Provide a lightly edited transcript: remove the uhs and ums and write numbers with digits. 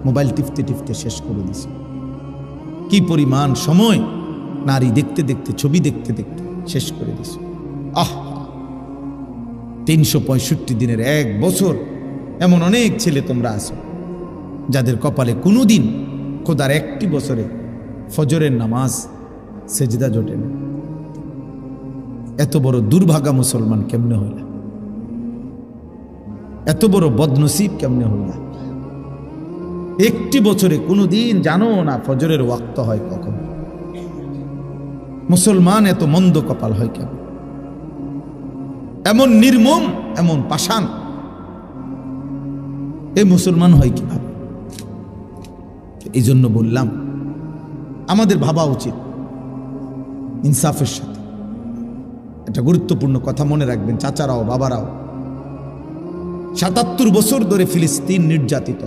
Mobile টিপতে টিপতে শেষ করে দিছে। কি পরিমাণ সময় নারী দেখতে দেখতে, ছবি দেখতে দেখতে শেষ করে দিছে। 365 দিনের 1 বছর এমন অনেক ছেলে তোমরা আছো যাদের কপালে কোনোদিন খোদার 1টি বছরে ফজরের নামাজ সেজদা জোটে না। এত বড় দুর্ভাগা মুসলমান কেমনে হইলা? এত বড় বদনসিব কেমনে হইলা? 1টি বছরে কোনোদিন জানো না ফজরের ওয়াক্ত হয় কখন? মুসলমান এত মন্দ কপাল হয় কেন? এমন নির্মম, এমন পাষাণ এই মুসলমান হয় কিভাবে? এই জন্য বললাম আমাদের ভাবা উচিত ইনসাফের সাথে। এটা গুরুত্বপূর্ণ কথা, মনে রাখবেন চাচারাও বাবারাও। 77 বছর ধরে ফিলিস্তিন নির্যাতিত।